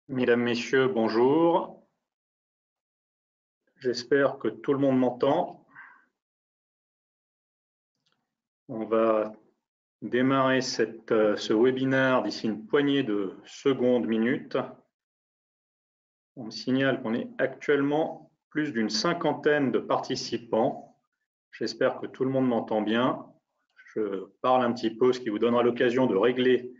Mesdames, Messieurs, bonjour. J'espère que tout le monde m'entend. On va démarrer ce webinaire d'ici une poignée de secondes, minutes. On me signale qu'on est actuellement plus d'une cinquantaine de participants. J'espère que tout le monde m'entend bien. Je parle un petit peu, ce qui vous donnera l'occasion de régler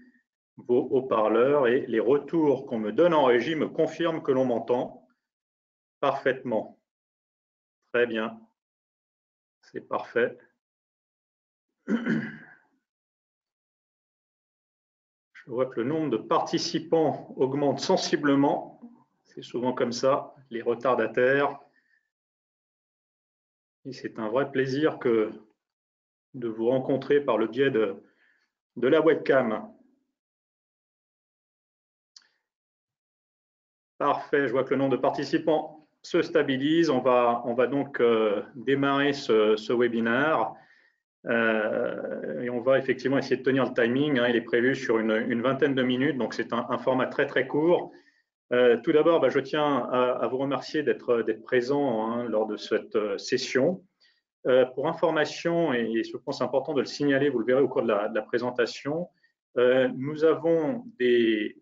vos haut-parleurs, et les retours qu'on me donne en régie me confirment que l'on m'entend parfaitement. Très bien, c'est parfait. Je vois que le nombre de participants augmente sensiblement. C'est souvent comme ça, les retardataires. Et c'est un vrai plaisir de vous rencontrer par le biais de la webcam. Parfait, je vois que le nombre de participants se stabilise. On va donc démarrer ce webinaire. Et on va effectivement essayer de tenir le timing. Il est prévu sur une vingtaine de minutes, donc c'est un format très très court. Tout d'abord, je tiens à vous remercier d'être présent lors de cette session. Pour information, et je pense important de le signaler, vous le verrez au cours de la présentation, nous avons des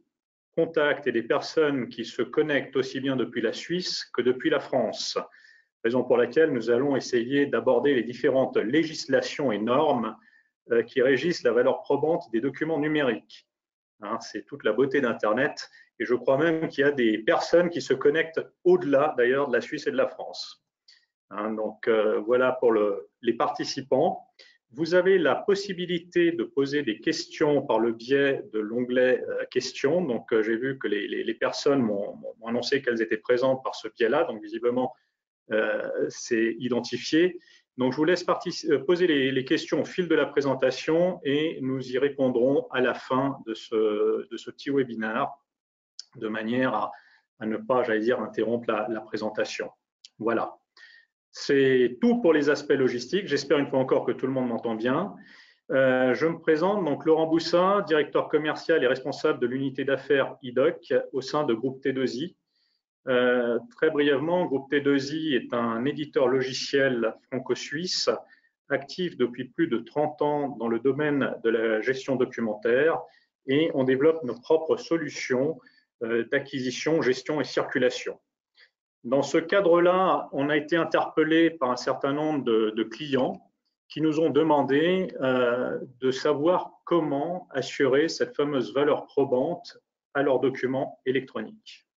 contacts et des personnes qui se connectent aussi bien depuis la Suisse que depuis la France, raison pour laquelle nous allons essayer d'aborder les différentes législations et normes qui régissent la valeur probante des documents numériques. C'est toute la beauté d'Internet, et je crois même qu'il y a des personnes qui se connectent au-delà d'ailleurs de la Suisse et de la France. Donc voilà pour les participants. Vous avez la possibilité de poser des questions par le biais de l'onglet questions. Donc j'ai vu que les personnes m'ont annoncé qu'elles étaient présentes par ce biais-là, donc visiblement c'est identifié. Donc je vous laisse poser les questions au fil de la présentation et nous y répondrons à la fin de ce petit webinaire, de manière à ne pas, j'allais dire, interrompre la présentation. Voilà. C'est tout pour les aspects logistiques. J'espère une fois encore que tout le monde m'entend bien. Je me présente, donc Laurent Boussin, directeur commercial et responsable de l'unité d'affaires IDOC au sein de Groupe T2I. Très brièvement, Groupe T2I est un éditeur logiciel franco-suisse actif depuis plus de 30 ans dans le domaine de la gestion documentaire, et on développe nos propres solutions d'acquisition, gestion et circulation. Dans ce cadre-là, on a été interpellé par un certain nombre de clients qui nous ont demandé de savoir comment assurer cette fameuse valeur probante à leurs documents électroniques.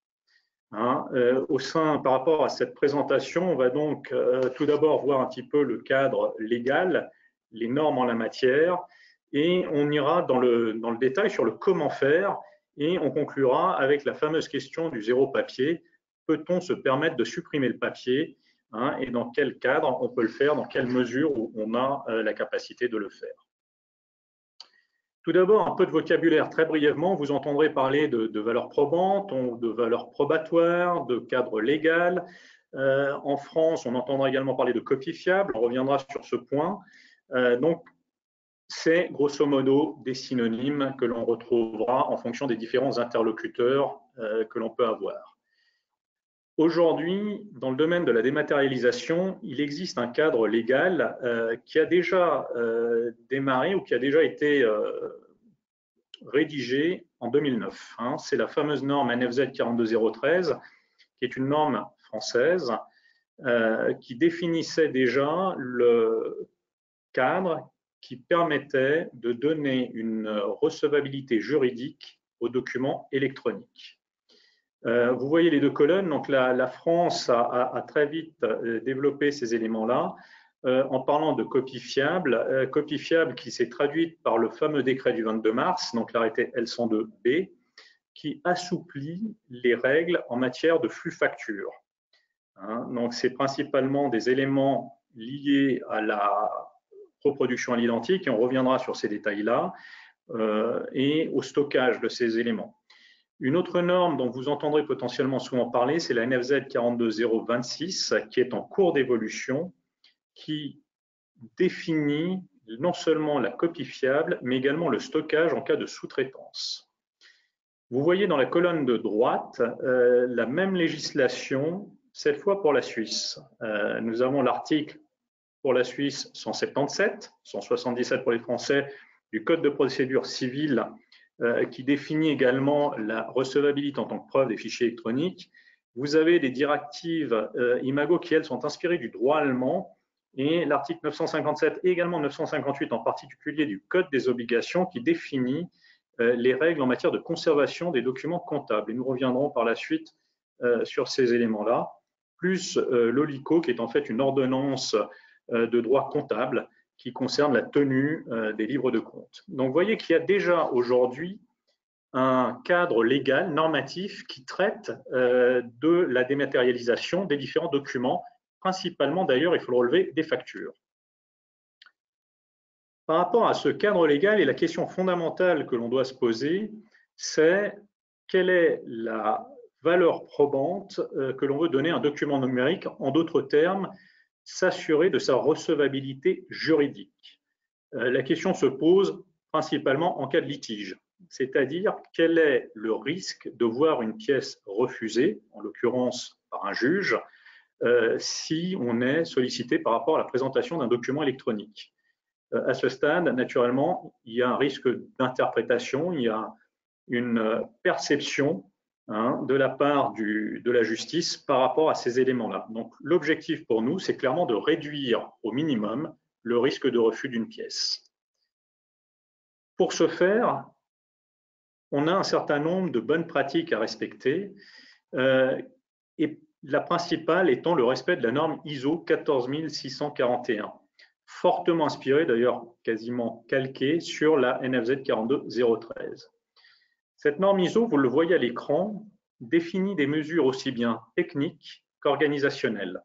Par rapport à cette présentation, on va donc tout d'abord voir un petit peu le cadre légal, les normes en la matière, et on ira dans le détail sur le comment faire, et on conclura avec la fameuse question du zéro papier. Peut-on se permettre de supprimer le papier, et dans quel cadre on peut le faire, dans quelle mesure on a la capacité de le faire. Tout d'abord, un peu de vocabulaire très brièvement. Vous entendrez parler de valeur probante, de valeur probatoire, de cadre légal. En France, on entendra également parler de copie fiable. On reviendra sur ce point. Donc, c'est grosso modo des synonymes que l'on retrouvera en fonction des différents interlocuteurs que l'on peut avoir. Aujourd'hui, dans le domaine de la dématérialisation, il existe un cadre légal qui a déjà démarré ou qui a déjà été rédigé en 2009. C'est la fameuse norme NFZ 42013, qui est une norme française qui définissait déjà le cadre qui permettait de donner une recevabilité juridique aux documents électroniques. Vous voyez les deux colonnes, donc la France a très vite développé ces éléments-là en parlant de copie fiable qui s'est traduite par le fameux décret du 22 mars, donc l'arrêté L102B, qui assouplit les règles en matière de flux facture. Donc c'est principalement des éléments liés à la reproduction à l'identique, et on reviendra sur ces détails-là, et au stockage de ces éléments. Une autre norme dont vous entendrez potentiellement souvent parler, c'est la NFZ 42026, qui est en cours d'évolution, qui définit non seulement la copie fiable, mais également le stockage en cas de sous-traitance. Vous voyez dans la colonne de droite la même législation, cette fois pour la Suisse. Nous avons l'article pour la Suisse 177, 177 pour les Français, du Code de procédure civile qui définit également la recevabilité en tant que preuve des fichiers électroniques. Vous avez des directives Imago qui, elles, sont inspirées du droit allemand, et l'article 957 et également 958 en particulier du Code des obligations qui définit les règles en matière de conservation des documents comptables. Et nous reviendrons par la suite sur ces éléments-là, plus l'OLICO qui est en fait une ordonnance de droit comptable qui concerne la tenue des livres de compte. Donc vous voyez qu'il y a déjà aujourd'hui un cadre légal, normatif, qui traite de la dématérialisation des différents documents, principalement d'ailleurs, il faut le relever, des factures. Par rapport à ce cadre légal, et la question fondamentale que l'on doit se poser, c'est quelle est la valeur probante que l'on veut donner à un document numérique, en d'autres termes, s'assurer de sa recevabilité juridique. La question se pose principalement en cas de litige, c'est-à-dire quel est le risque de voir une pièce refusée, en l'occurrence par un juge, si on est sollicité par rapport à la présentation d'un document électronique. À ce stade, naturellement, il y a un risque d'interprétation, il y a une perception de la part de la justice par rapport à ces éléments-là. Donc, l'objectif pour nous, c'est clairement de réduire au minimum le risque de refus d'une pièce. Pour ce faire, on a un certain nombre de bonnes pratiques à respecter, et la principale étant le respect de la norme ISO 14641. Fortement inspiré, d'ailleurs quasiment calqué sur la NFZ 42013. Cette norme ISO, vous le voyez à l'écran, définit des mesures aussi bien techniques qu'organisationnelles.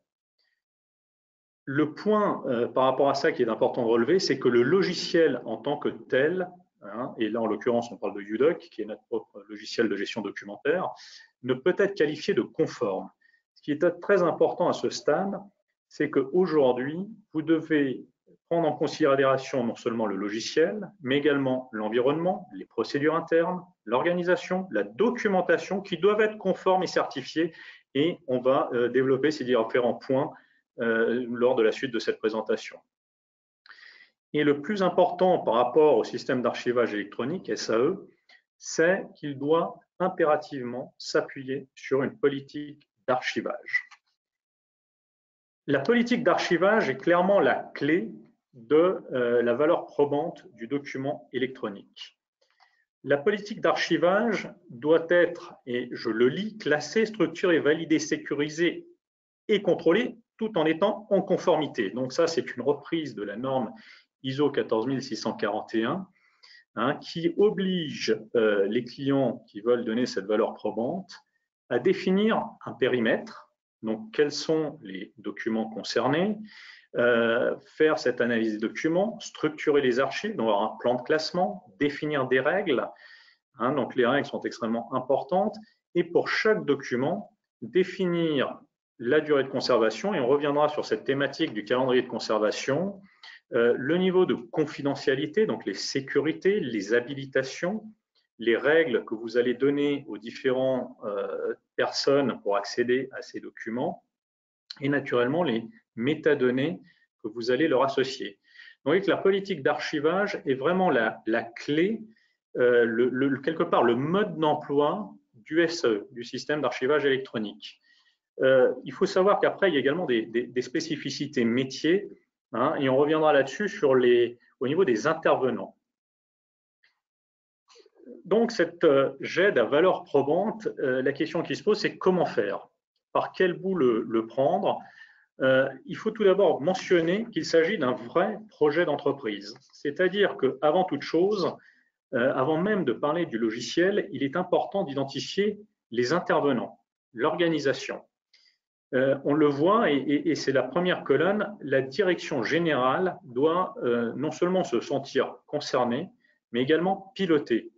Le point par rapport à ça qui est important de relever, c'est que le logiciel en tant que tel, et là en l'occurrence on parle de UDoc, qui est notre propre logiciel de gestion documentaire, ne peut être qualifié de conforme. Ce qui est très important à ce stade, c'est qu'aujourd'hui, vous devez prendre en considération non seulement le logiciel, mais également l'environnement, les procédures internes, l'organisation, la documentation qui doivent être conformes et certifiées, et on va développer ces différents points lors de la suite de cette présentation. Et le plus important par rapport au système d'archivage électronique, SAE, c'est qu'il doit impérativement s'appuyer sur une politique d'archivage. La politique d'archivage est clairement la clé de la valeur probante du document électronique. La politique d'archivage doit être, et je le lis, classée, structurée, validée, sécurisée et contrôlée, tout en étant en conformité. Donc ça, c'est une reprise de la norme ISO 14641 qui oblige les clients qui veulent donner cette valeur probante à définir un périmètre. Donc, quels sont les documents concernés, faire cette analyse des documents, structurer les archives, donc avoir un plan de classement, définir des règles. Donc, les règles sont extrêmement importantes. Et pour chaque document, définir la durée de conservation. Et on reviendra sur cette thématique du calendrier de conservation. Le niveau de confidentialité, donc les sécurités, les habilitations, les règles que vous allez donner aux différentes personnes pour accéder à ces documents, et naturellement les métadonnées que vous allez leur associer. Vous voyez que la politique d'archivage est vraiment la clé, quelque part le mode d'emploi du SAE, du système d'archivage électronique. Il faut savoir qu'après, il y a également des spécificités métiers, et on reviendra là-dessus au niveau des intervenants. Donc, cette GED à valeur probante, la question qui se pose, c'est comment faire? Par quel bout le prendre? Il faut tout d'abord mentionner qu'il s'agit d'un vrai projet d'entreprise. C'est-à-dire qu'avant toute chose, avant même de parler du logiciel, il est important d'identifier les intervenants, l'organisation. On le voit, et c'est la première colonne, la direction générale doit non seulement se sentir concernée, mais également piloter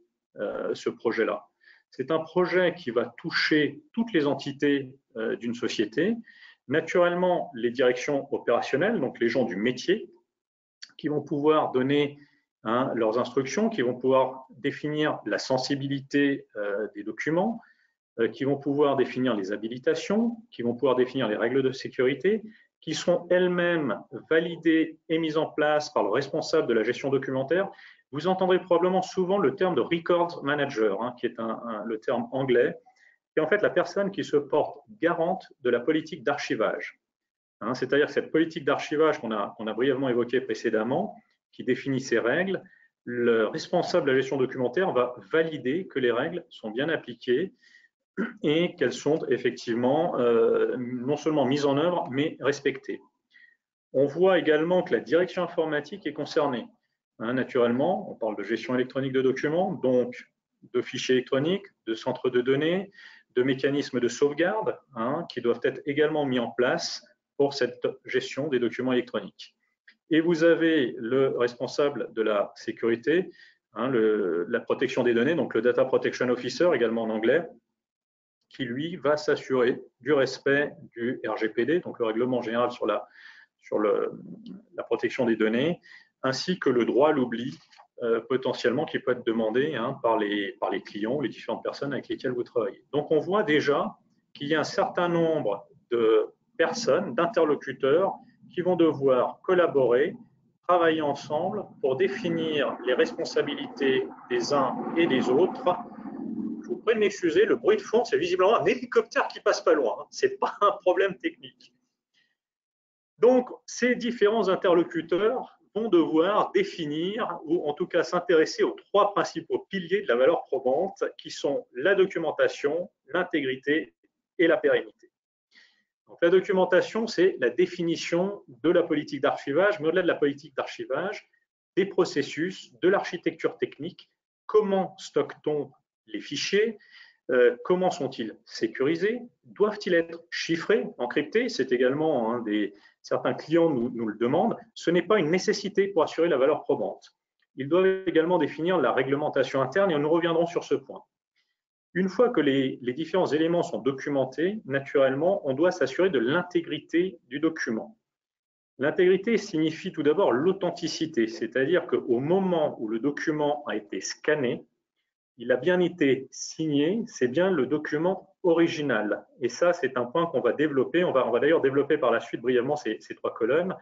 ce projet-là. C'est un projet qui va toucher toutes les entités d'une société, naturellement les directions opérationnelles, donc les gens du métier, qui vont pouvoir donner leurs instructions, qui vont pouvoir définir la sensibilité des documents, qui vont pouvoir définir les habilitations, qui vont pouvoir définir les règles de sécurité, qui seront elles-mêmes validées et mises en place par le responsable de la gestion documentaire. Vous entendrez probablement souvent le terme de Records Manager, qui est le terme anglais, qui est en fait la personne qui se porte garante de la politique d'archivage. C'est-à-dire que cette politique d'archivage qu'on a brièvement évoquée précédemment, qui définit ces règles, le responsable de la gestion documentaire va valider que les règles sont bien appliquées et qu'elles sont effectivement non seulement mises en œuvre, mais respectées. On voit également que la direction informatique est concernée. Naturellement, on parle de gestion électronique de documents, donc de fichiers électroniques, de centres de données, de mécanismes de sauvegarde qui doivent être également mis en place pour cette gestion des documents électroniques. Et vous avez le responsable de la sécurité, la protection des données, donc le Data Protection Officer, également en anglais, qui lui va s'assurer du respect du RGPD, donc le règlement général sur la protection des données, ainsi que le droit à l'oubli potentiellement qui peut être demandé par les clients, les différentes personnes avec lesquelles vous travaillez. Donc on voit déjà qu'il y a un certain nombre de personnes, d'interlocuteurs qui vont devoir collaborer, travailler ensemble pour définir les responsabilités des uns et des autres. Vous pouvez m'excuser, le bruit de fond, c'est visiblement un hélicoptère qui passe pas loin. Ce n'est pas un problème technique. Donc, ces différents interlocuteurs vont devoir définir, ou en tout cas s'intéresser aux trois principaux piliers de la valeur probante, qui sont la documentation, l'intégrité et la pérennité. Donc, la documentation, c'est la définition de la politique d'archivage, mais au-delà de la politique d'archivage, des processus, de l'architecture technique, comment stocke-t-on les fichiers, comment sont-ils sécurisés, doivent-ils être chiffrés, encryptés, c'est également certains clients nous le demandent, ce n'est pas une nécessité pour assurer la valeur probante. Ils doivent également définir la réglementation interne et nous reviendrons sur ce point. Une fois que les différents éléments sont documentés, naturellement, on doit s'assurer de l'intégrité du document. L'intégrité signifie tout d'abord l'authenticité, c'est-à-dire qu'au moment où le document a été scanné, il a bien été signé, c'est bien le document original. Et ça, c'est un point qu'on va développer. On va d'ailleurs développer par la suite brièvement ces trois colonnes,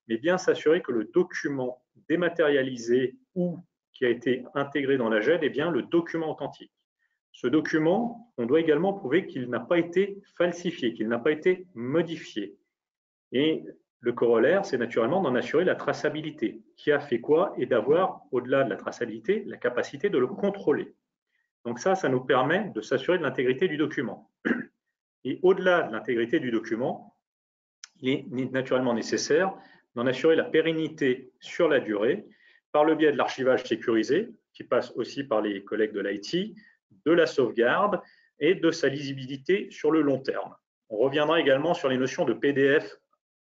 mais bien s'assurer que le document dématérialisé ou qui a été intégré dans la GED est bien le document authentique. Ce document, on doit également prouver qu'il n'a pas été falsifié, qu'il n'a pas été modifié. Et le corollaire, c'est naturellement d'en assurer la traçabilité. Qui a fait quoi et d'avoir, au-delà de la traçabilité, la capacité de le contrôler. Donc ça nous permet de s'assurer de l'intégrité du document. Et au-delà de l'intégrité du document, il est naturellement nécessaire d'en assurer la pérennité sur la durée par le biais de l'archivage sécurisé, qui passe aussi par les collègues de l'IT, de la sauvegarde et de sa lisibilité sur le long terme. On reviendra également sur les notions de PDF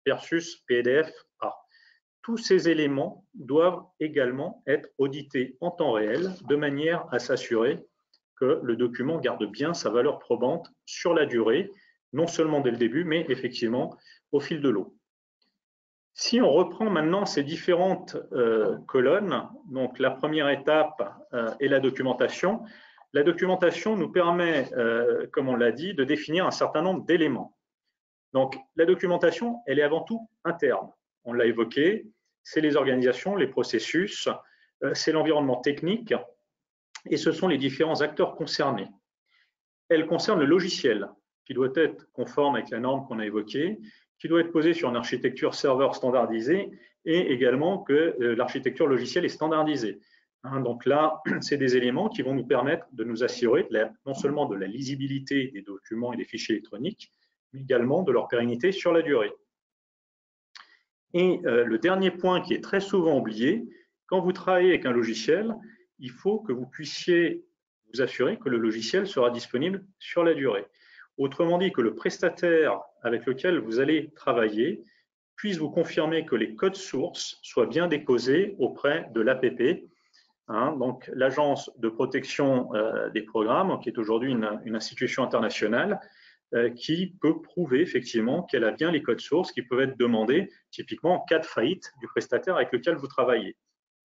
versus PDF-A. Tous ces éléments doivent également être audités en temps réel de manière à s'assurer que le document garde bien sa valeur probante sur la durée, non seulement dès le début, mais effectivement au fil de l'eau. Si on reprend maintenant ces différentes colonnes, donc la première étape est la documentation. La documentation nous permet, comme on l'a dit, de définir un certain nombre d'éléments. Donc la documentation, elle est avant tout interne. On l'a évoqué, c'est les organisations, les processus, c'est l'environnement technique et ce sont les différents acteurs concernés. Elle concerne le logiciel qui doit être conforme avec la norme qu'on a évoquée, qui doit être posé sur une architecture serveur standardisée et également que l'architecture logicielle est standardisée. Donc là, c'est des éléments qui vont nous permettre de nous assurer non seulement de la lisibilité des documents et des fichiers électroniques, mais également de leur pérennité sur la durée. Et le dernier point qui est très souvent oublié, quand vous travaillez avec un logiciel, il faut que vous puissiez vous assurer que le logiciel sera disponible sur la durée. Autrement dit, que le prestataire avec lequel vous allez travailler puisse vous confirmer que les codes sources soient bien déposés auprès de l'APP, donc l'Agence de protection des programmes, qui est aujourd'hui une institution internationale, qui peut prouver effectivement qu'elle a bien les codes sources qui peuvent être demandés typiquement en cas de faillite du prestataire avec lequel vous travaillez.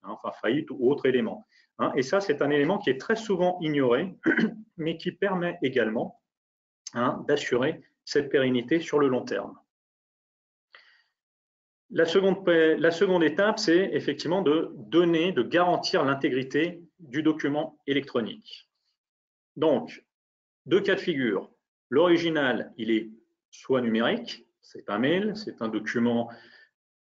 enfin faillite ou autre élément. Et ça, c'est un élément qui est très souvent ignoré, mais qui permet également d'assurer cette pérennité sur le long terme. La seconde étape, c'est effectivement de garantir l'intégrité du document électronique. Donc, deux cas de figure. L'original, il est soit numérique, c'est un mail, c'est un document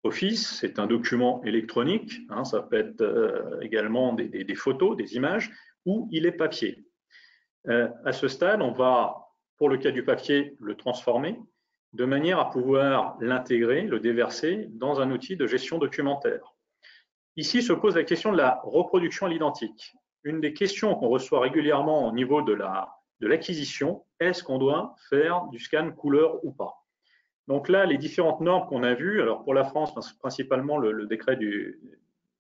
Office, c'est un document électronique, ça peut être également des photos, des images, ou il est papier. À ce stade, on va, pour le cas du papier, le transformer de manière à pouvoir l'intégrer, le déverser dans un outil de gestion documentaire. Ici se pose la question de la reproduction à l'identique. Une des questions qu'on reçoit régulièrement au niveau de l'acquisition, est-ce qu'on doit faire du scan couleur ou pas? Donc là, les différentes normes qu'on a vues, alors pour la France, principalement le décret du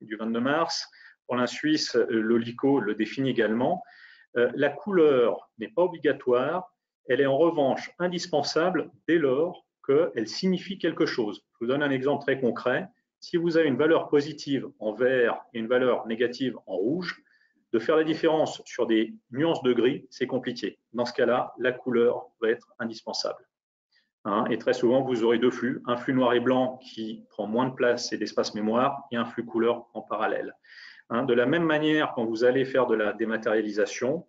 22 mars, pour la Suisse, l'OLICO le définit également. La couleur n'est pas obligatoire, elle est en revanche indispensable dès lors qu'elle signifie quelque chose. Je vous donne un exemple très concret. Si vous avez une valeur positive en vert et une valeur négative en rouge, de faire la différence sur des nuances de gris, c'est compliqué. Dans ce cas-là, la couleur va être indispensable. Et très souvent, vous aurez deux flux, un flux noir et blanc qui prend moins de place et d'espace mémoire et un flux couleur en parallèle. De la même manière, quand vous allez faire de la dématérialisation,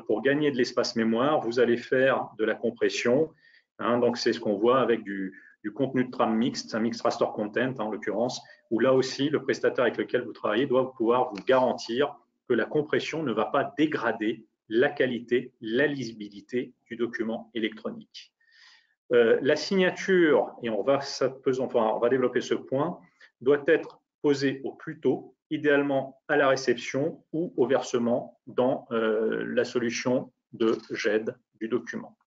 pour gagner de l'espace mémoire, vous allez faire de la compression. Donc, c'est ce qu'on voit avec du contenu de trame mixte, un mixed raster content en l'occurrence, où là aussi, le prestataire avec lequel vous travaillez doit pouvoir vous garantir que la compression ne va pas dégrader la qualité, la lisibilité du document électronique. La signature, et on va développer ce point, doit être posée au plus tôt, idéalement à la réception ou au versement dans la solution de GED du document.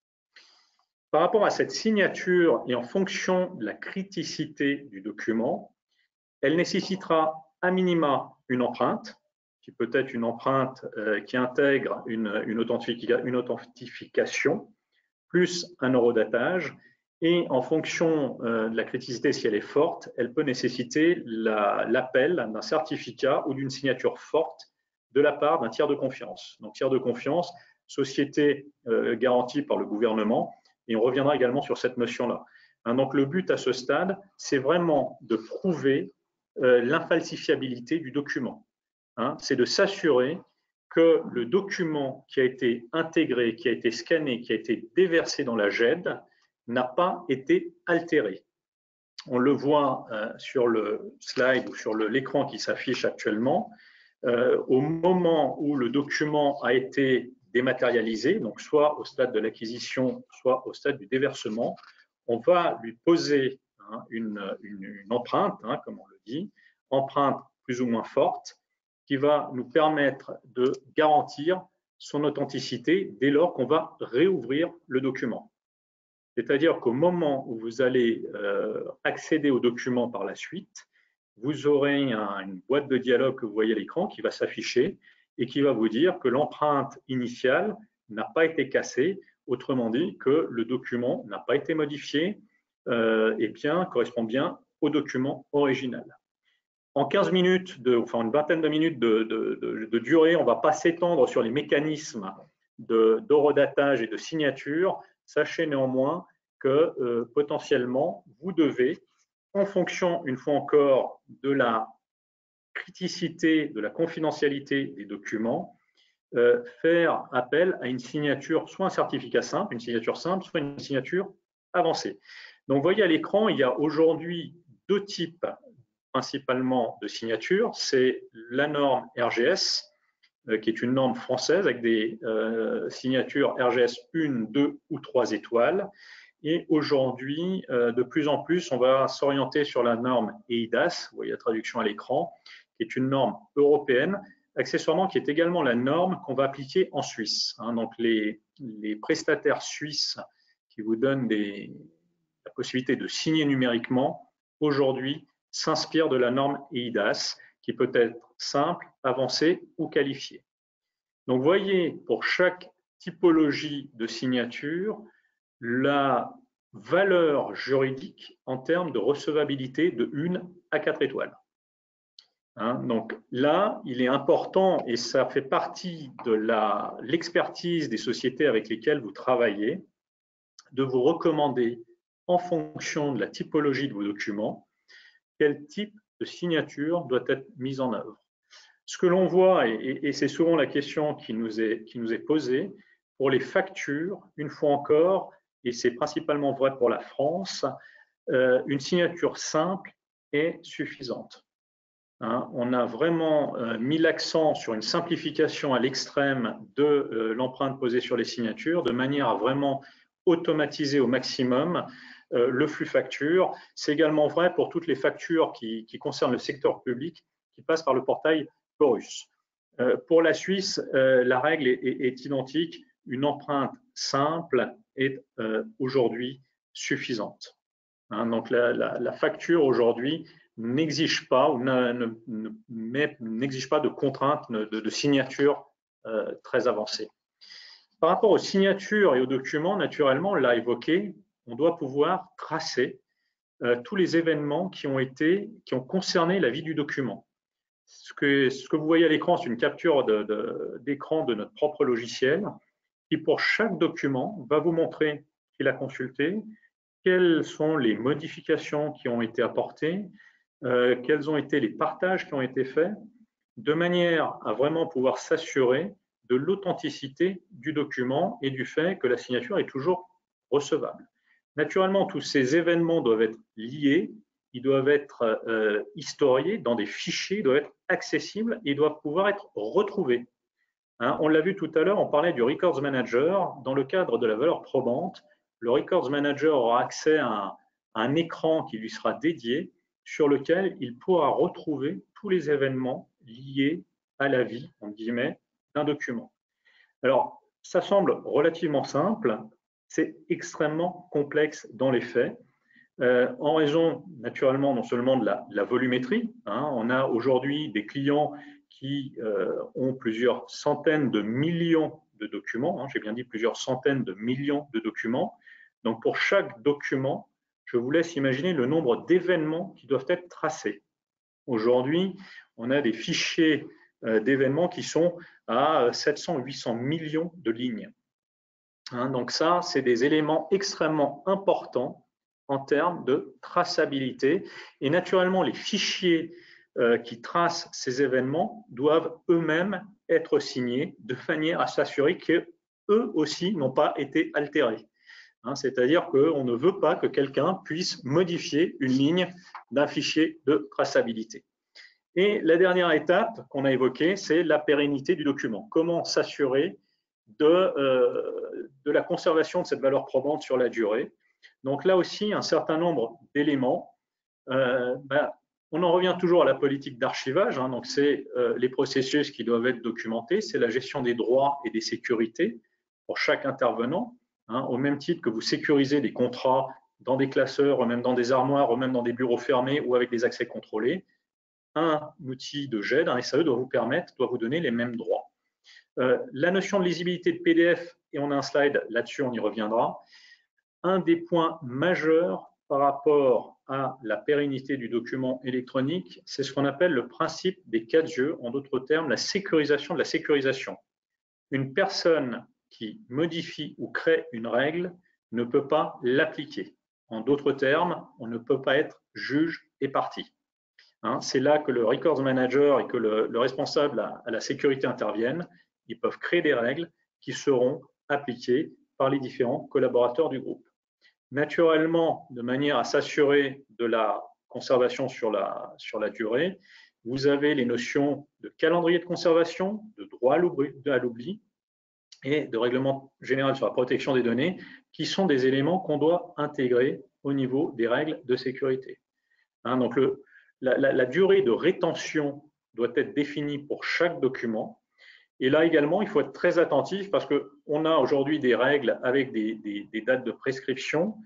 Par rapport à cette signature et en fonction de la criticité du document, elle nécessitera à minima une empreinte, qui peut être une empreinte qui intègre une authentification, plus un horodatage, et en fonction de la criticité, si elle est forte, elle peut nécessiter l'appel d'un certificat ou d'une signature forte de la part d'un tiers de confiance. Donc tiers de confiance, société garantie par le gouvernement, et on reviendra également sur cette notion-là. Donc le but à ce stade, c'est vraiment de prouver l'infalsifiabilité du document. C'est de s'assurer que le document qui a été intégré, qui a été scanné, qui a été déversé dans la GED n'a pas été altéré. On le voit sur le slide ou sur l'écran qui s'affiche actuellement. Au moment où le document a été dématérialisé, donc soit au stade de l'acquisition, soit au stade du déversement, on va lui poser une empreinte, comme on le dit, empreinte plus ou moins forte, qui va nous permettre de garantir son authenticité dès lors qu'on va réouvrir le document. C'est-à-dire qu'au moment où vous allez accéder au document par la suite, vous aurez une boîte de dialogue que vous voyez à l'écran qui va s'afficher et qui va vous dire que l'empreinte initiale n'a pas été cassée, autrement dit que le document n'a pas été modifié et correspond bien au document original. En 15 minutes, une vingtaine de minutes de durée, on ne va pas s'étendre sur les mécanismes d'horodatage et de signature. Sachez néanmoins que potentiellement, vous devez, en fonction, une fois encore, de la criticité, de la confidentialité des documents, faire appel à une signature, soit un certificat simple, une signature simple, soit une signature avancée. Donc, vous voyez à l'écran, il y a aujourd'hui deux types principalement de signatures. C'est la norme RGS, qui est une norme française avec des signatures RGS 1, 2 ou 3 étoiles. Et aujourd'hui, de plus en plus, on va s'orienter sur la norme EIDAS, vous voyez la traduction à l'écran, qui est une norme européenne, accessoirement qui est également la norme qu'on va appliquer en Suisse. Donc les prestataires suisses qui vous donnent la possibilité de signer numériquement, aujourd'hui, s'inspirent de la norme EIDAS, qui peut être simple, avancée ou qualifiée. Donc, vous voyez, pour chaque typologie de signature, la valeur juridique en termes de recevabilité de 1 à 4 étoiles. Donc là, il est important, et ça fait partie de l'expertise des sociétés avec lesquelles vous travaillez, de vous recommander, en fonction de la typologie de vos documents, quel type de signature doit être mise en œuvre. Ce que l'on voit, et c'est souvent la question qui nous est posée, pour les factures, une fois encore, et c'est principalement vrai pour la France, une signature simple est suffisante. On a vraiment mis l'accent sur une simplification à l'extrême de l'empreinte posée sur les signatures, de manière à vraiment automatiser au maximum le flux facture. C'est également vrai pour toutes les factures qui concernent le secteur public, qui passent par le portail Chorus. Pour la Suisse, la règle est identique. Une empreinte simple est aujourd'hui suffisante. Donc la facture aujourd'hui n'exige pas ou n'exige pas de contraintes de signature très avancées. Par rapport aux signatures et aux documents, naturellement, on l'a évoqué, on doit pouvoir tracer tous les événements qui ont concerné la vie du document. Ce que vous voyez à l'écran, c'est une capture d'écran de notre propre logiciel qui, pour chaque document, va vous montrer qui l'a consulté, quelles sont les modifications qui ont été apportées, quels ont été les partages qui ont été faits, de manière à vraiment pouvoir s'assurer de l'authenticité du document et du fait que la signature est toujours recevable. Naturellement, tous ces événements doivent être liés, ils doivent être historiés dans des fichiers, ils doivent être accessibles et ils doivent pouvoir être retrouvés. On l'a vu tout à l'heure, on parlait du Records Manager. Dans le cadre de la valeur probante, le Records Manager aura accès à un écran qui lui sera dédié, sur lequel il pourra retrouver tous les événements liés à la vie, en guillemets, d'un document. Alors, ça semble relativement simple, c'est extrêmement complexe dans les faits, en raison naturellement non seulement de la volumétrie. On a aujourd'hui des clients qui ont plusieurs centaines de millions de documents, j'ai bien dit plusieurs centaines de millions de documents. Donc pour chaque document, je vous laisse imaginer le nombre d'événements qui doivent être tracés. Aujourd'hui, on a des fichiers d'événements qui sont à 700-800 millions de lignes. Donc ça, c'est des éléments extrêmement importants en termes de traçabilité. Et naturellement, les fichiers qui tracent ces événements doivent eux-mêmes être signés de manière à s'assurer qu'eux aussi n'ont pas été altérés. C'est-à-dire qu'on ne veut pas que quelqu'un puisse modifier une ligne d'un fichier de traçabilité. Et la dernière étape qu'on a évoquée, c'est la pérennité du document. Comment s'assurer de la conservation de cette valeur probante sur la durée. Donc là aussi, un certain nombre d'éléments. On en revient toujours à la politique d'archivage. Donc c'est les processus qui doivent être documentés, c'est la gestion des droits et des sécurités pour chaque intervenant. Au même titre que vous sécurisez des contrats dans des classeurs, ou même dans des armoires, ou même dans des bureaux fermés ou avec des accès contrôlés, un outil de GED, un SAE doit vous donner les mêmes droits. La notion de lisibilité de PDF, et on a un slide là-dessus, on y reviendra. Un des points majeurs par rapport à la pérennité du document électronique, c'est ce qu'on appelle le principe des 4 yeux, en d'autres termes, la sécurisation de la sécurisation. Une personne qui modifie ou crée une règle ne peut pas l'appliquer. En d'autres termes, on ne peut pas être juge et partie. C'est là que le Records Manager et que le responsable à la sécurité interviennent. Ils peuvent créer des règles qui seront appliquées par les différents collaborateurs du groupe. Naturellement, de manière à s'assurer de la conservation sur la durée, vous avez les notions de calendrier de conservation, de droit à l'oubli et de règlement général sur la protection des données, qui sont des éléments qu'on doit intégrer au niveau des règles de sécurité. Donc la durée de rétention doit être définie pour chaque document. Et là également, il faut être très attentif parce qu'on a aujourd'hui des règles avec des dates de prescription.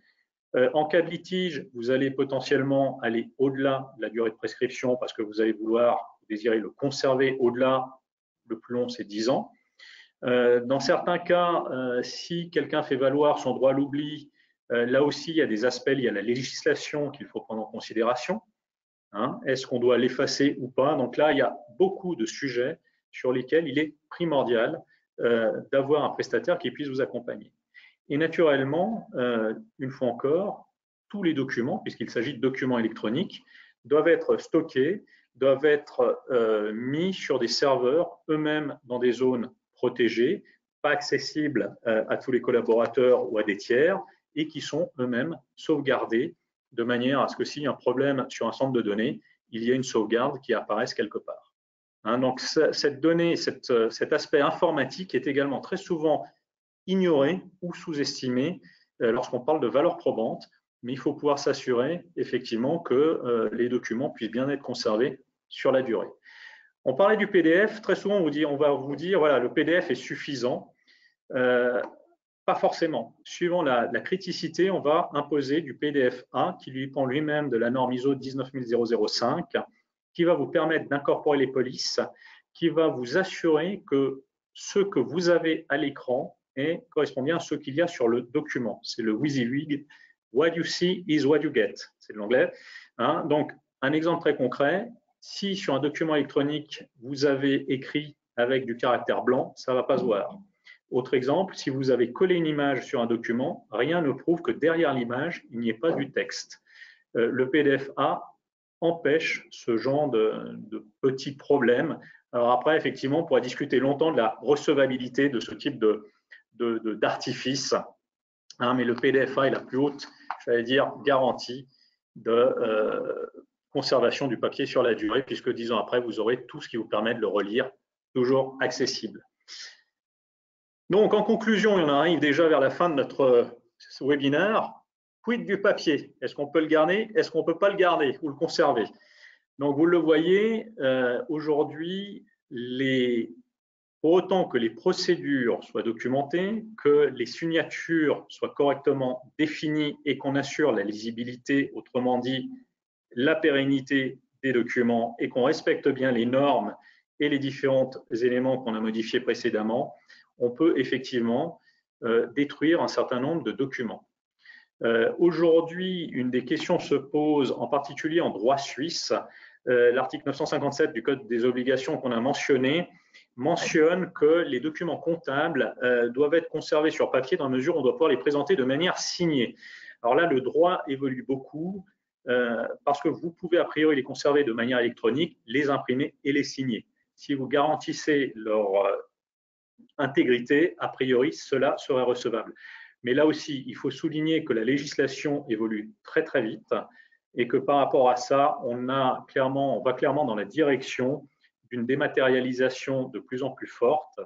En cas de litige, vous allez potentiellement aller au-delà de la durée de prescription parce que vous allez désirer le conserver au-delà. Le plus long, c'est 10 ans. Dans certains cas, si quelqu'un fait valoir son droit à l'oubli, là aussi, il y a des aspects liés à la législation qu'il faut prendre en considération. Est-ce qu'on doit l'effacer ou pas? Donc là, il y a beaucoup de sujets sur lesquels il est primordial d'avoir un prestataire qui puisse vous accompagner. Et naturellement, une fois encore, tous les documents, puisqu'il s'agit de documents électroniques, doivent être stockés, doivent être mis sur des serveurs, eux-mêmes dans des zones protégées, pas accessibles à tous les collaborateurs ou à des tiers, et qui sont eux-mêmes sauvegardés de manière à ce que s'il y a un problème sur un centre de données, il y ait une sauvegarde qui apparaisse quelque part. Donc cette donnée, cet aspect informatique est également très souvent ignoré ou sous-estimé lorsqu'on parle de valeur probante, mais il faut pouvoir s'assurer effectivement que les documents puissent bien être conservés sur la durée. On parlait du PDF, très souvent on va vous dire voilà, le PDF est suffisant. Pas forcément. Suivant la criticité, on va imposer du PDF-A qui dépend lui-même de la norme ISO 19005, qui va vous permettre d'incorporer les polices, qui va vous assurer que ce que vous avez à l'écran correspond bien à ce qu'il y a sur le document. C'est le WYSIWYG, what you see is what you get, c'est de l'anglais. Donc, un exemple très concret, si sur un document électronique, vous avez écrit avec du caractère blanc, ça ne va pas se voir. Autre exemple, si vous avez collé une image sur un document, rien ne prouve que derrière l'image, il n'y ait pas du texte. Le PDF-A empêche ce genre de petits problèmes. Alors après, effectivement, on pourra discuter longtemps de la recevabilité de ce type d'artifice, mais le PDF-A est la plus haute, j'allais dire, garantie de conservation du papier sur la durée, puisque 10 ans après, vous aurez tout ce qui vous permet de le relire, toujours accessible. Donc, en conclusion, on arrive déjà vers la fin de notre webinaire. Quid du papier? Est-ce qu'on peut le garder? Est-ce qu'on ne peut pas le garder ou le conserver? Donc, vous le voyez, aujourd'hui, pour autant que les procédures soient documentées, que les signatures soient correctement définies et qu'on assure la lisibilité, autrement dit, la pérennité des documents et qu'on respecte bien les normes et les différents éléments qu'on a modifiés précédemment, on peut effectivement détruire un certain nombre de documents. Aujourd'hui, une des questions se pose, en particulier en droit suisse. L'article 957 du Code des obligations qu'on a mentionné mentionne que les documents comptables doivent être conservés sur papier dans la mesure où on doit pouvoir les présenter de manière signée. Alors là, le droit évolue beaucoup parce que vous pouvez a priori les conserver de manière électronique, les imprimer et les signer. Si vous garantissez leur intégrité, a priori, cela serait recevable. Mais là aussi, il faut souligner que la législation évolue très très vite et que par rapport à ça, on va clairement dans la direction d'une dématérialisation de plus en plus forte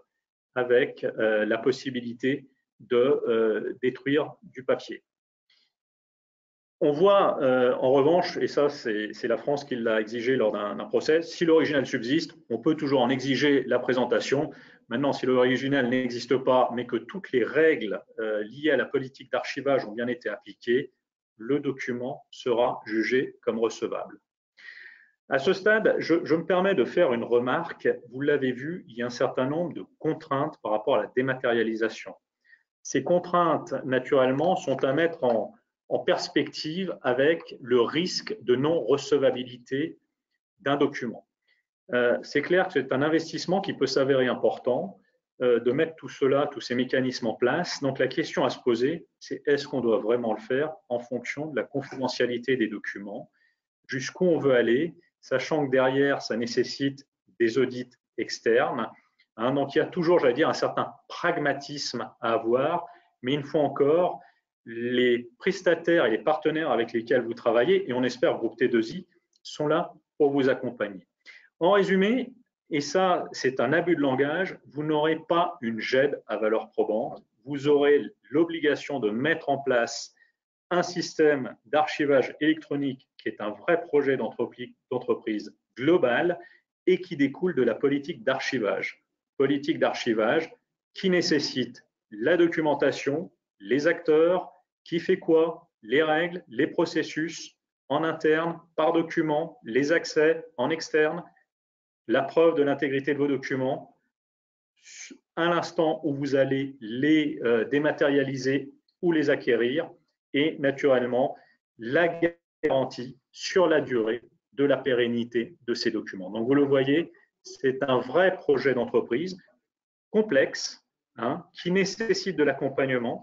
avec la possibilité de détruire du papier. On voit en revanche, et ça c'est la France qui l'a exigé lors d'un procès, si l'original subsiste, on peut toujours en exiger la présentation. Maintenant, si l'original n'existe pas, mais que toutes les règles liées à la politique d'archivage ont bien été appliquées, le document sera jugé comme recevable. À ce stade, je me permets de faire une remarque. Vous l'avez vu, il y a un certain nombre de contraintes par rapport à la dématérialisation. Ces contraintes, naturellement, sont à mettre en perspective avec le risque de non-recevabilité d'un document. C'est clair que c'est un investissement qui peut s'avérer important de mettre tout cela, tous ces mécanismes en place. Donc la question à se poser, c'est est-ce qu'on doit vraiment le faire en fonction de la confidentialité des documents, jusqu'où on veut aller, sachant que derrière, ça nécessite des audits externes. Donc il y a toujours, j'allais dire, un certain pragmatisme à avoir, mais une fois encore, les prestataires et les partenaires avec lesquels vous travaillez, et on espère groupe T2I, sont là pour vous accompagner. En résumé, et ça c'est un abus de langage, vous n'aurez pas une GED à valeur probante, vous aurez l'obligation de mettre en place un système d'archivage électronique qui est un vrai projet d'entreprise globale et qui découle de la politique d'archivage. Politique d'archivage qui nécessite la documentation, les acteurs, qui fait quoi, les règles, les processus en interne, par document, les accès en externe, la preuve de l'intégrité de vos documents, à l'instant où vous allez les dématérialiser ou les acquérir, et naturellement la garantie sur la durée de la pérennité de ces documents. Donc, vous le voyez, c'est un vrai projet d'entreprise complexe, qui nécessite de l'accompagnement,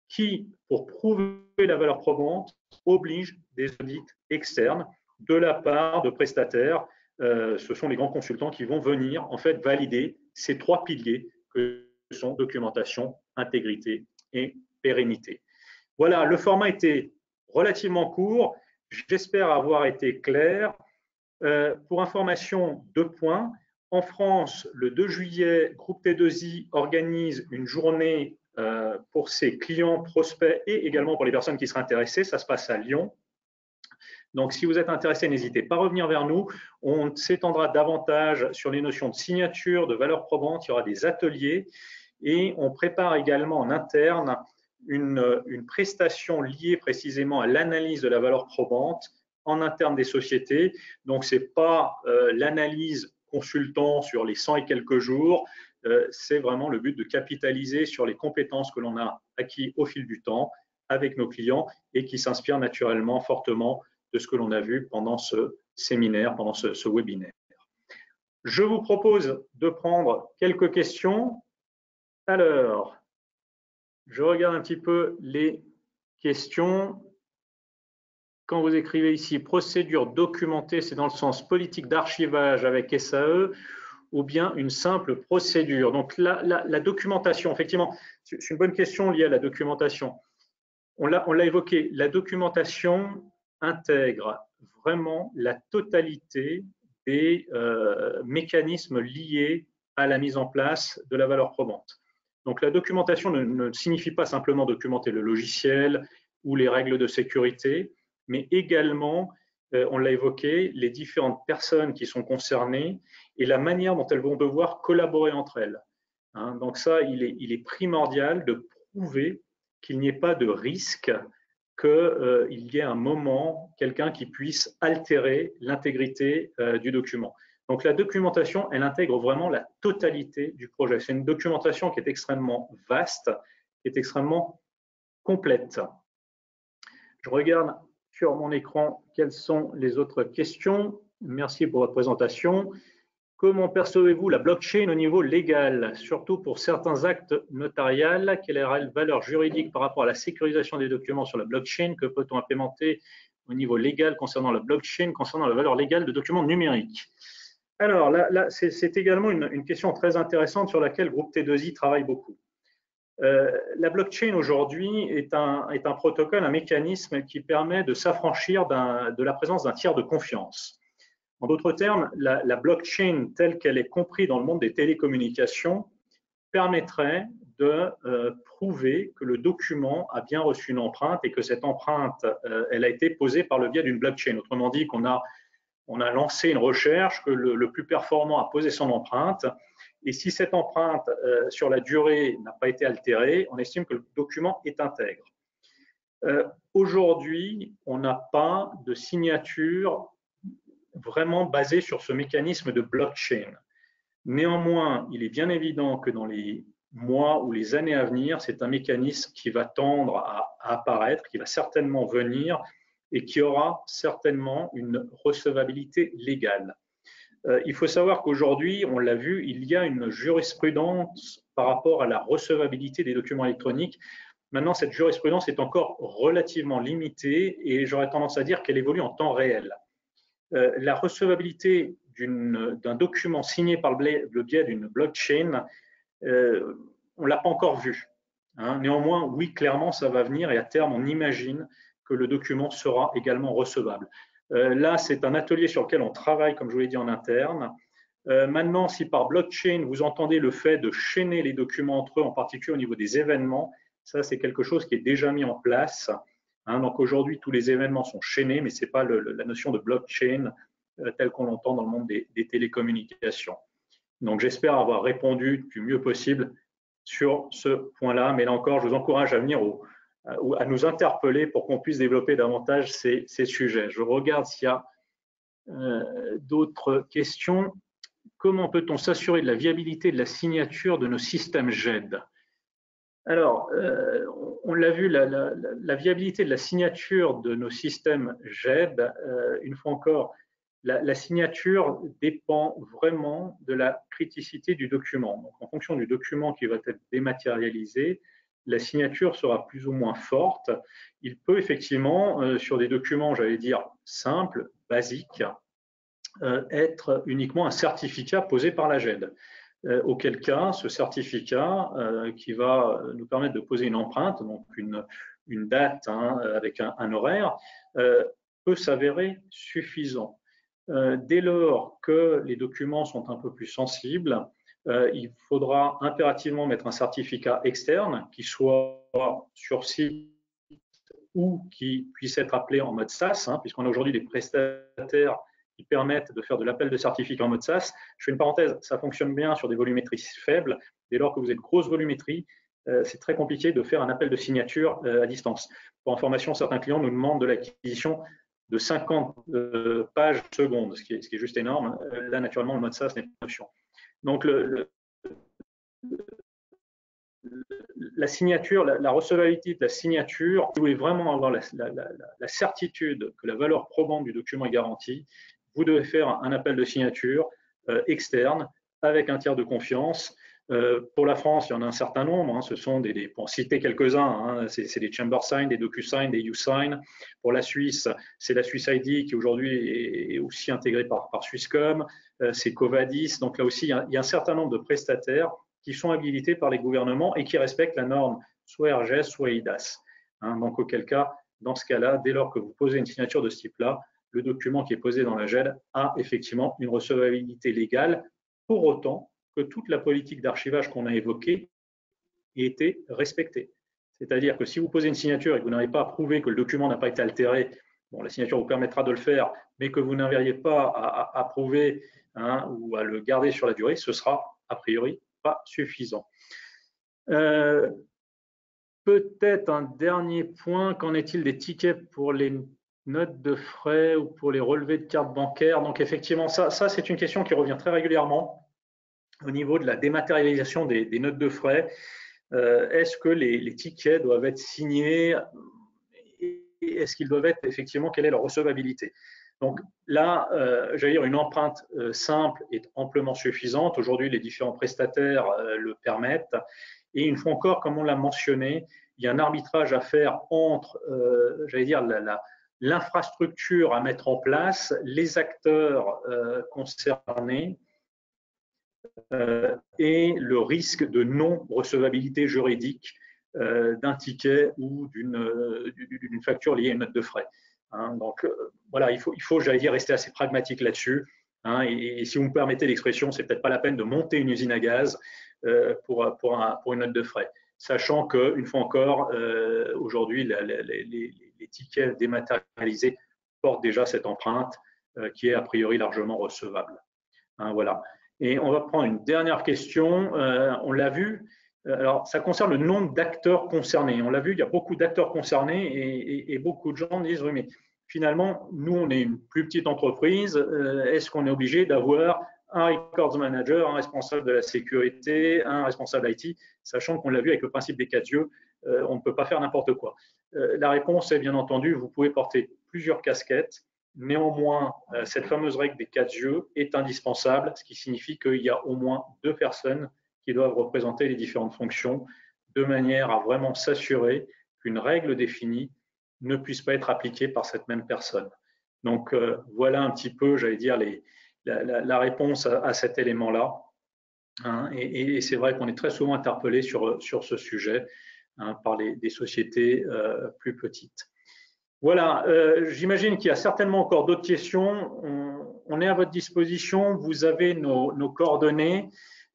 qui, pour prouver la valeur probante, oblige des audits externes de la part de prestataires. Ce sont les grands consultants qui vont venir en fait valider ces trois piliers que sont documentation, intégrité et pérennité. Voilà, le format était relativement court. J'espère avoir été clair. Pour information, 2 points. En France, le 2 juillet, Groupe T2I organise une journée pour ses clients, prospects et également pour les personnes qui seraient intéressées. Ça se passe à Lyon. Donc, si vous êtes intéressé, n'hésitez pas à revenir vers nous. On s'étendra davantage sur les notions de signature, de valeur probante. Il y aura des ateliers et on prépare également en interne une prestation liée précisément à l'analyse de la valeur probante en interne des sociétés. Donc, ce n'est pas l'analyse consultant sur les 100 et quelques jours, c'est vraiment le but de capitaliser sur les compétences que l'on a acquises au fil du temps avec nos clients et qui s'inspirent naturellement fortement de ce que l'on a vu pendant ce séminaire, pendant ce webinaire. Je vous propose de prendre quelques questions. Alors, je regarde un petit peu les questions. Quand vous écrivez ici procédure documentée, c'est dans le sens politique d'archivage avec SAE ou bien une simple procédure. Donc la documentation, effectivement, c'est une bonne question liée à la documentation. On l'a évoqué, la documentation intègre vraiment la totalité des mécanismes liés à la mise en place de la valeur probante. Donc la documentation ne signifie pas simplement documenter le logiciel ou les règles de sécurité, mais également, on l'a évoqué, les différentes personnes qui sont concernées et la manière dont elles vont devoir collaborer entre elles. Donc ça, il est primordial de prouver qu'il n'y ait pas de risque qu'il y ait un moment, quelqu'un qui puisse altérer l'intégrité du document. Donc la documentation, elle intègre vraiment la totalité du projet. C'est une documentation qui est extrêmement vaste, qui est extrêmement complète. Je regarde sur mon écran quelles sont les autres questions. Merci pour votre présentation. Comment percevez-vous la blockchain au niveau légal, surtout pour certains actes notariaux? Quelle est la valeur juridique par rapport à la sécurisation des documents sur la blockchain? Que peut-on implémenter au niveau légal concernant la blockchain, concernant la valeur légale de documents numériques? Alors là c'est également une question très intéressante sur laquelle Groupe T2I travaille beaucoup. La blockchain aujourd'hui est un protocole, un mécanisme qui permet de s'affranchir de la présence d'un tiers de confiance. En d'autres termes, la blockchain telle qu'elle est comprise dans le monde des télécommunications permettrait de prouver que le document a bien reçu une empreinte et que cette empreinte, elle a été posée par le biais d'une blockchain. Autrement dit, qu'on a lancé une recherche, que le plus performant a posé son empreinte. Et si cette empreinte, sur la durée, n'a pas été altérée, on estime que le document est intègre. Aujourd'hui, on n'a pas de signature vraiment basée sur ce mécanisme de blockchain. Néanmoins, il est bien évident que dans les mois ou les années à venir, c'est un mécanisme qui va tendre à apparaître, qui va certainement venir et qui aura certainement une recevabilité légale. Il faut savoir qu'aujourd'hui, on l'a vu, il y a une jurisprudence par rapport à la recevabilité des documents électroniques. Maintenant, cette jurisprudence est encore relativement limitée et j'aurais tendance à dire qu'elle évolue en temps réel. La recevabilité d'un document signé par le biais d'une blockchain, on ne l'a pas encore vu. Néanmoins, oui, clairement, ça va venir et à terme, on imagine que le document sera également recevable. Là, c'est un atelier sur lequel on travaille, comme je vous l'ai dit, en interne. Maintenant, si par blockchain, vous entendez le fait de chaîner les documents entre eux, en particulier au niveau des événements, ça, c'est quelque chose qui est déjà mis en place. Donc aujourd'hui, tous les événements sont chaînés, mais ce n'est pas la notion de blockchain telle qu'on l'entend dans le monde des télécommunications. Donc j'espère avoir répondu du mieux possible sur ce point-là, mais là encore, je vous encourage à venir à nous interpeller pour qu'on puisse développer davantage ces sujets. Je regarde s'il y a d'autres questions. Comment peut-on s'assurer de la viabilité de la signature de nos systèmes GED? Alors, on l'a vu, la viabilité de la signature de nos systèmes GED, une fois encore, la signature dépend vraiment de la criticité du document. Donc, en fonction du document qui va être dématérialisé, la signature sera plus ou moins forte. Il peut effectivement, sur des documents, j'allais dire, simples, basiques, être uniquement un certificat posé par la GED. Auquel cas, ce certificat qui va nous permettre de poser une empreinte, donc une date avec un horaire, peut s'avérer suffisant. Dès lors que les documents sont un peu plus sensibles, il faudra impérativement mettre un certificat externe qui soit sur site ou qui puisse être appelé en mode SaaS, puisqu'on a aujourd'hui des prestataires qui permettent de faire de l'appel de certificat en mode SaaS. Je fais une parenthèse, ça fonctionne bien sur des volumétries faibles. Dès lors que vous êtes grosse volumétrie, c'est très compliqué de faire un appel de signature à distance. Pour information, certains clients nous demandent de l'acquisition de 50 pages secondes, ce qui est juste énorme. Là, naturellement, le mode SaaS n'est pas une option. Donc, la signature, la recevabilité de la signature, si vous voulez vraiment avoir la certitude que la valeur probante du document est garantie, vous devez faire un appel de signature externe avec un tiers de confiance. Pour la France, il y en a un certain nombre. Ce sont pour en citer quelques-uns, c'est des ChamberSign, des DocuSign, des YouSign. Pour la Suisse, c'est la Swiss ID qui aujourd'hui est aussi intégrée par Swisscom. C'est Covadis. Donc là aussi, il y a un certain nombre de prestataires qui sont habilités par les gouvernements et qui respectent la norme soit RGS, soit IDAS. Donc auquel cas, dans ce cas-là, dès lors que vous posez une signature de ce type-là, le document qui est posé dans la GED a effectivement une recevabilité légale, pour autant que toute la politique d'archivage qu'on a évoquée ait été respectée. C'est-à-dire que si vous posez une signature et que vous n'avez pas prouvé que le document n'a pas été altéré, bon, la signature vous permettra de le faire, mais que vous n'arriveriez pas à prouver ou à le garder sur la durée, ce sera a priori pas suffisant. Peut-être un dernier point, qu'en est-il des tickets pour les notes de frais ou pour les relevés de cartes bancaires? Donc effectivement, ça c'est une question qui revient très régulièrement au niveau de la dématérialisation des notes de frais. Est-ce que les tickets doivent être signés? Est-ce qu'ils doivent être effectivement, quelle est leur recevabilité? Donc là, j'allais dire, une empreinte simple est amplement suffisante. Aujourd'hui, les différents prestataires le permettent. Et une fois encore, comme on l'a mentionné, il y a un arbitrage à faire entre, j'allais dire, l'infrastructure à mettre en place, les acteurs concernés et le risque de non-recevabilité juridique d'un ticket ou d'une facture liée à une note de frais. Donc voilà, il faut j'allais dire, rester assez pragmatique là-dessus. Et si vous me permettez l'expression, c'est peut-être pas la peine de monter une usine à gaz pour une note de frais. Sachant qu'une fois encore, aujourd'hui, les tickets dématérialisés portent déjà cette empreinte qui est a priori largement recevable. Voilà. Et on va prendre une dernière question. On l'a vu. Alors, ça concerne le nombre d'acteurs concernés. On l'a vu, il y a beaucoup d'acteurs concernés et beaucoup de gens disent oui, mais finalement, nous, on est une plus petite entreprise. Est-ce qu'on est obligé d'avoir un records manager, un responsable de la sécurité, un responsable IT, sachant qu'on l'a vu avec le principe des 4 yeux, on ne peut pas faire n'importe quoi. La réponse est bien entendu, vous pouvez porter plusieurs casquettes. Néanmoins, cette fameuse règle des 4 yeux est indispensable, ce qui signifie qu'il y a au moins 2 personnes qui doivent représenter les différentes fonctions de manière à vraiment s'assurer qu'une règle définie ne puisse pas être appliquée par cette même personne. Donc voilà un petit peu, j'allais dire, la réponse à cet élément-là. Et c'est vrai qu'on est très souvent interpellé sur ce sujet par des sociétés plus petites. Voilà, j'imagine qu'il y a certainement encore d'autres questions. On est à votre disposition. Vous avez nos coordonnées.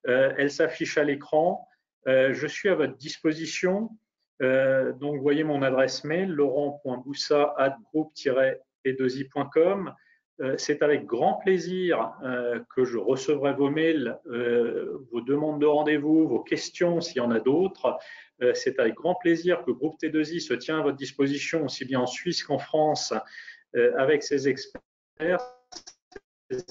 Elles s'affichent à l'écran. Je suis à votre disposition. Donc, vous voyez mon adresse mail, laurent.boussa@groupe-p2i.com. C'est avec grand plaisir que je recevrai vos mails, vos demandes de rendez-vous, vos questions s'il y en a d'autres. C'est avec grand plaisir que Groupe T2I se tient à votre disposition, aussi bien en Suisse qu'en France, avec ses experts, ses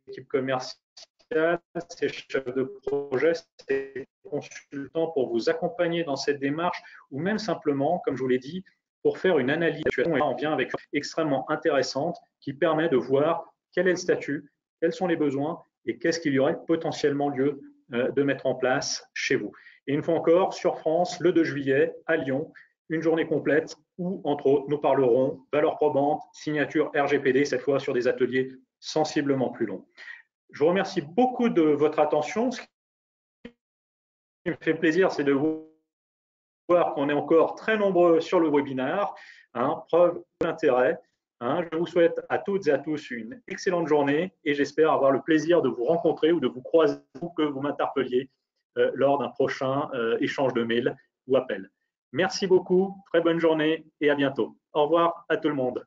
équipes commerciales, ses chefs de projet, ses consultants pour vous accompagner dans cette démarche, ou même simplement, comme je vous l'ai dit, pour faire une analyse. Et là, on vient avec une extrêmement intéressante qui permet de voir quel est le statut, quels sont les besoins et qu'est-ce qu'il y aurait potentiellement lieu de mettre en place chez vous. Et une fois encore, sur France, le 2 juillet, à Lyon, une journée complète où, entre autres, nous parlerons valeurs probantes, signature RGPD, cette fois sur des ateliers sensiblement plus longs. Je vous remercie beaucoup de votre attention. Ce qui me fait plaisir, c'est de voir qu'on est encore très nombreux sur le webinaire, preuve d'intérêt. Je vous souhaite à toutes et à tous une excellente journée et j'espère avoir le plaisir de vous rencontrer ou de vous croiser ou que vous m'interpelliez lors d'un prochain échange de mails ou appel. Merci beaucoup, très bonne journée et à bientôt. Au revoir à tout le monde.